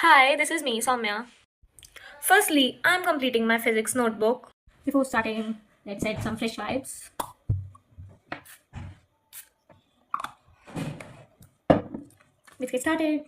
Hi, this is me, Soumya. Firstly, I'm completing my physics notebook. Before starting, let's set some fresh vibes. Let's get started.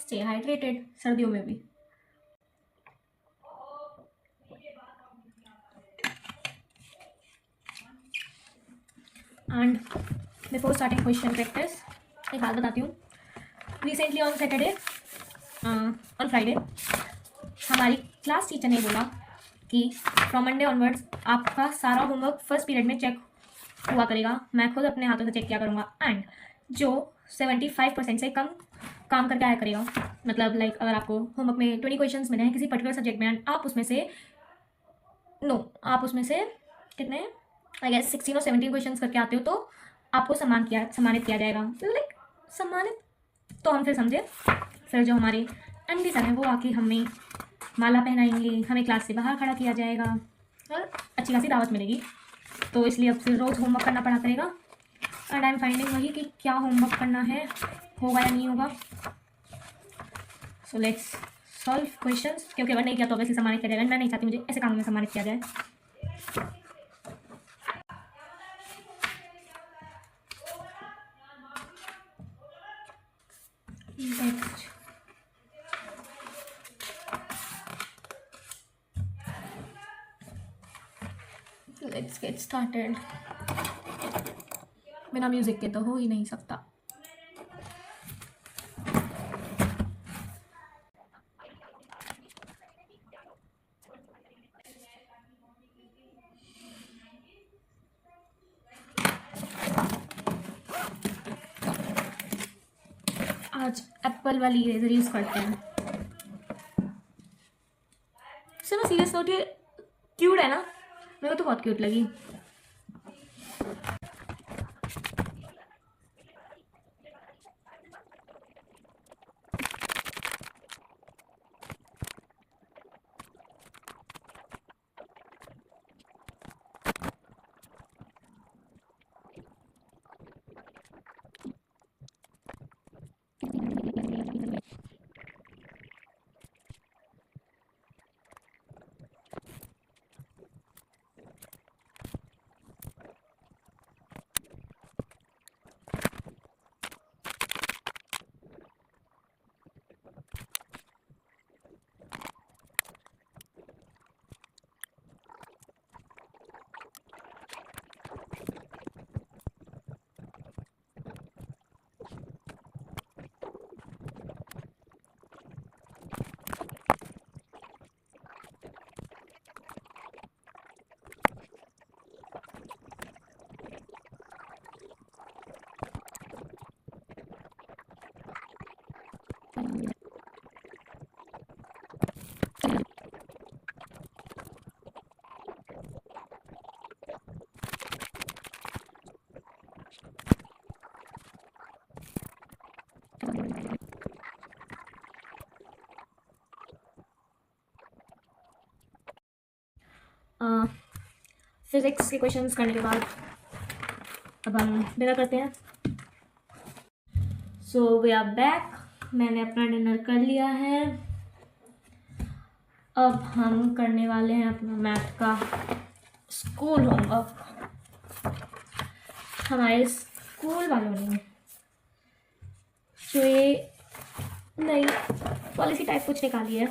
Stay hydrated, सर्दियों में भी. And before starting question practice, एक बात बताती हूँ. Recently on Saturday, on Friday, हमारी class teacher ने बोला कि फ्रॉम मंडे ऑनवर्ड्स आपका सारा होमवर्क फर्स्ट पीरियड में चेक हुआ करेगा. मैं खुद अपने हाथों से चेक किया करूँगा. एंड जो 75% से कम काम करके आया करेगा, मतलब लाइक अगर आपको होमवर्क में 20 क्वेश्चंस मिले हैं किसी पर्टिकुलर सब्जेक्ट में, एंड आप उसमें से कितने, आई गेस 16 और 17 क्वेश्चंस करके आते हो, तो आपको सम्मानित किया जाएगा. लाइक सम्मानित तो हम फिर समझे. फिर जो हमारे एमडी सर हैं वो आके हमें माला पहनाएंगे, हमें क्लास से बाहर खड़ा किया जाएगा और अच्छी खासी दावत मिलेगी. तो इसलिए अब से रोज़ होमवर्क करना पड़ा करेगा. एंड आई एम फाइंडिंग वही कि क्या होमवर्क करना है, होगा या नहीं होगा. सो लेट्स सॉल्व क्वेश्चंस, क्योंकि अगर नहीं किया तो ऑब्वियसली सम्मानित किया जाएगा. मैं नहीं चाहती मुझे ऐसे कामों में सम्मानित किया जाए. Let's get started. बिना म्यूजिक के तो हो ही नहीं सकता. आज एप्पल वाली इरेजर यूज करते हैं. चलो सीरियस नोट, ये क्यूट है ना, मेरे को तो बहुत क्यूट लगी. फिजिक्स के क्वेश्चंस करने के बाद अब हम डिनर करते हैं. So we are back. मैंने अपना डिनर कर लिया है. अब हम करने वाले हैं अपना मैथ का स्कूल होमवर्क. हमारे स्कूल वालों ने जो ये नई पॉलिसी टाइप कुछ निकाली है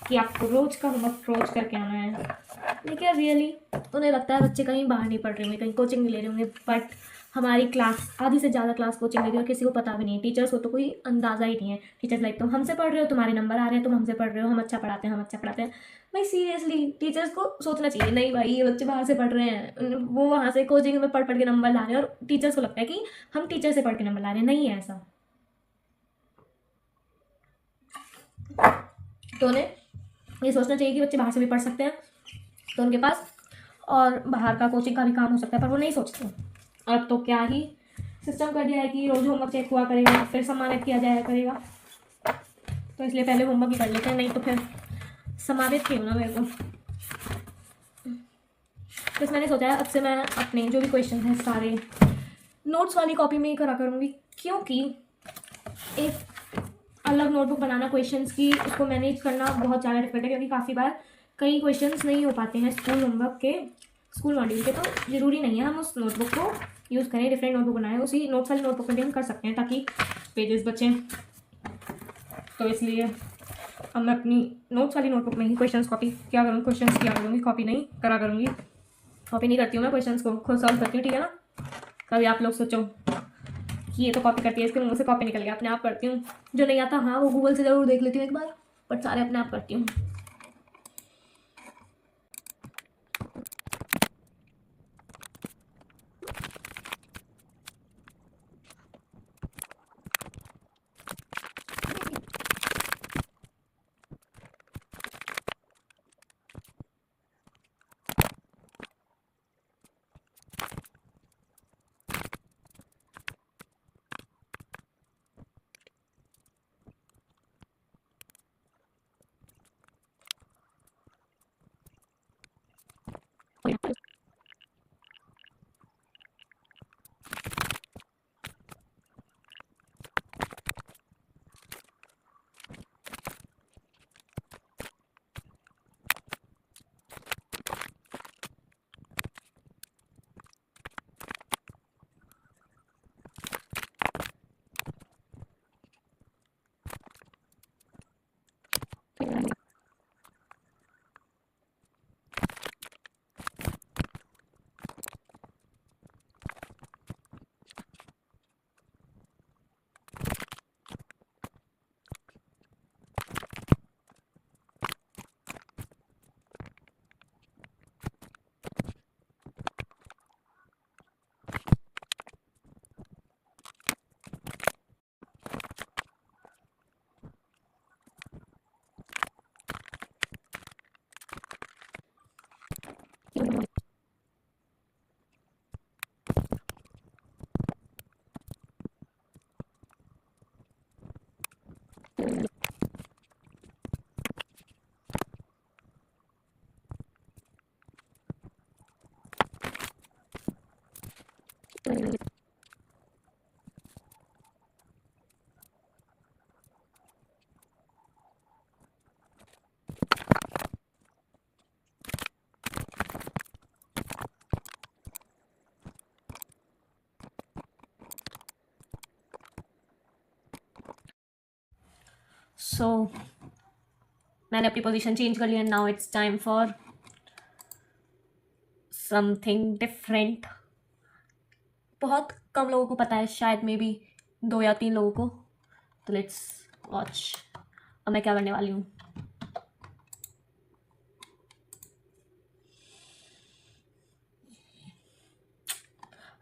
कि आपको रोज़ का होमवर्क रोज करके आना है, लेकिन रियली उन्हें लगता है बच्चे कहीं बाहर नहीं पढ़ रहे होंगे, कहीं कोचिंग नहीं ले रहे होंगे, बट हमारी क्लास आधी से ज़्यादा क्लास कोचिंग ले रही है और किसी को पता भी नहीं है। टीचर्स को तो कोई अंदाज़ा ही नहीं है। टीचर्स लाइक तुम हमसे पढ़ रहे हो, तुम्हारे नंबर आ रहे हैं, तुम हमसे पढ़ रहे हो, हम अच्छा पढ़ाते हैं, हम अच्छा पढ़ाते हैं। भाई सीरियसली टीचर्स को सोचना चाहिए, नहीं भाई ये बच्चे बाहर से पढ़ रहे हैं, वो वहाँ से कोचिंग में पढ़ पढ़ के नंबर ला रहे हैं, और टीचर्स को लगता है कि हम टीचर से पढ़ के नंबर ला रहे हैं। नहीं है ऐसा। तो उन्हें ये सोचना चाहिए कि बच्चे बाहर से भी पढ़ सकते हैं, तो उनके पास और बाहर का कोचिंग का भी काम हो सकता है, पर वो नहीं सोचते। अब तो क्या ही सिस्टम कर दिया है कि रोज़ होमवर्क चेक हुआ करेगा, फिर सम्मानित किया जाया करेगा। तो इसलिए पहले होमवर्क ही कर लेते हैं, नहीं तो फिर सम्मानित क्यों ना मेरे को। बस मैंने सोचा है अब से मैं अपने जो भी क्वेश्चन हैं सारे नोट्स वाली कॉपी में ही करा करूँगी, क्योंकि एक अलग नोटबुक बनाना क्वेश्चंस की, उसको मैनेज करना बहुत ज़्यादा डिफिकल्ट है, क्योंकि काफ़ी बार कई क्वेश्चंस नहीं हो पाते हैं स्कूल होमवर्क के, स्कूल मॉड्यूल के। तो ज़रूरी नहीं है हम उस नोटबुक को यूज़ करें, डिफरेंट नोटबुक बनाएं, उसी नोट्स वाली नोटबुक में भी हम कर सकते हैं ताकि पेजेस बचें। तो इसलिए अब मैं अपनी नोट्स वाली नोटबुक में ही क्वेश्चंस कॉपी क्या करूँगी, क्वेश्चंस किया करूँगी, कॉपी नहीं करा करूँगी। कॉपी नहीं करती हूँ मैं, क्वेश्चंस को खुद सॉल्व करती हूँ, ठीक है ना। कभी आप लोग सोचो कि ये तो कॉपी करती है, इसके मुँह से कॉपी निकल गया, अपने आप करती हूँ। जो नहीं आता हाँ वो गूगल से ज़रूर देख लेती हूँ एक बार, बट सारे अपने आप करती हूँ। सो मैंने अपनी पोजीशन चेंज कर लिया, now it's time for something different. बहुत कम लोगों को पता है, शायद मे बी 2 या 3 लोगों को। तो लेट्स वॉच अब मैं क्या करने वाली हूँ।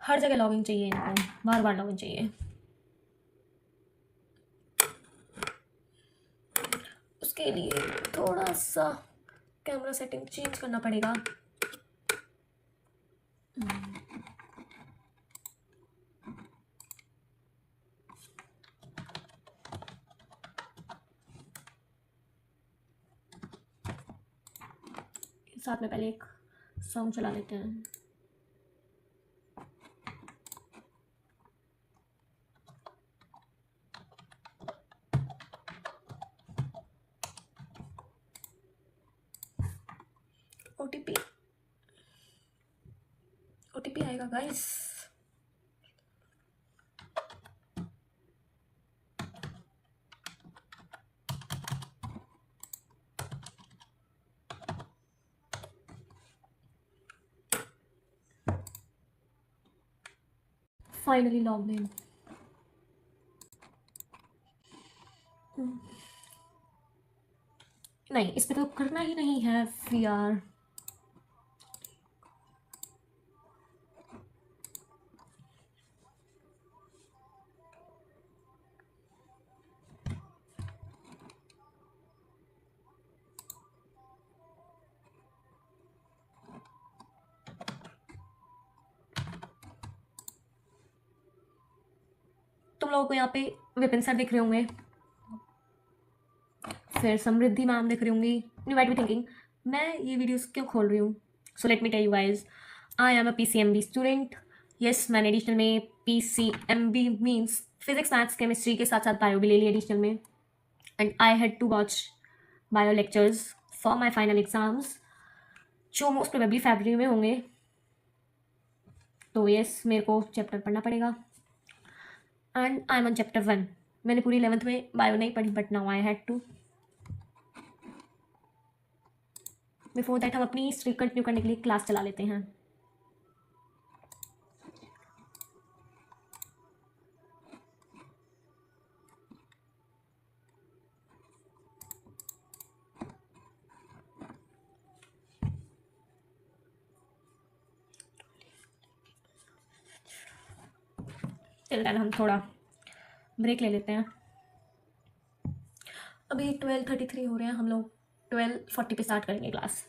हर जगह लॉगिन चाहिए इनको, बार बार लॉगिन चाहिए। उसके लिए थोड़ा सा कैमरा सेटिंग चेंज करना पड़ेगा। साथ में पहले एक सॉन्ग चला लेते हैं। ओटीपी आएगा गाइस। Finally log in. नहीं, इस पे तो करना ही नहीं है यार। तुम लोगों को यहाँ पे विपिन सर दिख रहे होंगे, फिर समृद्धि मैम दिख रही होंगी। यू माइट बी थिंकिंग मैं ये वीडियोस क्यों खोल रही हूँ। So let me tell you guys, I am a PCMB student. Yes, मैंने एडिशनल में PCMB means physics maths chemistry के साथ साथ बायो भी ले ली एडिशनल में। And I had to watch bio lectures for my final exams जो मोस्ट प्रोबेबली फरवरी में होंगे। तो यस, मेरे को चैप्टर पढ़ना पड़ेगा and I am on chapter 1। मैंने पूरी 11th में बायो नहीं पढ़ी but now I had to. Before that हम अपनी स्ट्रीक कंटिन्यू करने के लिए क्लास चला लेते हैं। टिल देन हम थोड़ा ब्रेक ले लेते हैं। अभी 12:33 हो रहे हैं, हम लोग 12:40 पे स्टार्ट करेंगे class.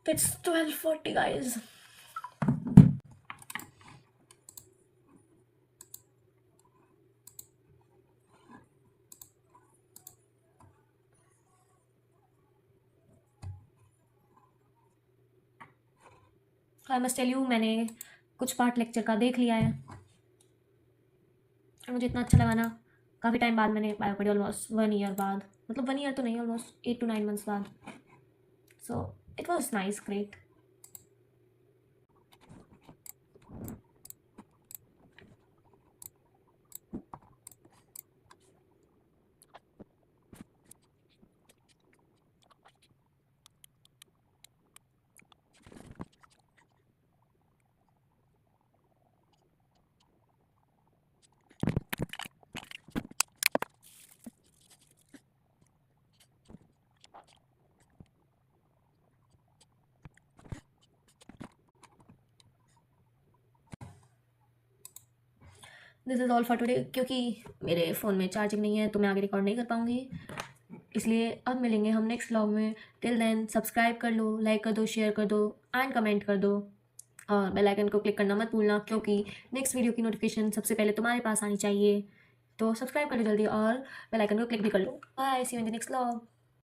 It's 12:40 guys. I must tell you, मैंने कुछ पार्ट लेक्चर का देख लिया है और मुझे इतना अच्छा लगा ना। काफ़ी टाइम बाद मैंने बायो पढ़ी, ऑलमोस्ट 1 ईयर बाद, मतलब 1 ईयर तो नहीं, ऑलमोस्ट 8 to 9 months बाद। So it was nice, great. This is all for today. क्योंकि मेरे फ़ोन में चार्जिंग नहीं है तो मैं आगे रिकॉर्ड नहीं कर पाऊँगी, इसलिए अब मिलेंगे हम नेक्स्ट व्लॉग में। टिल देन सब्सक्राइब कर लो, लाइक कर दो, शेयर कर दो एंड कमेंट कर दो और बेल आइकन को क्लिक करना मत भूलना, क्योंकि नेक्स्ट वीडियो की नोटिफिकेशन सबसे पहले तुम्हारे पास आनी चाहिए। तो सब्सक्राइब कर लो जल्दी और बेल आइकन को क्लिक भी कर लो। Bye, see you in the next vlog.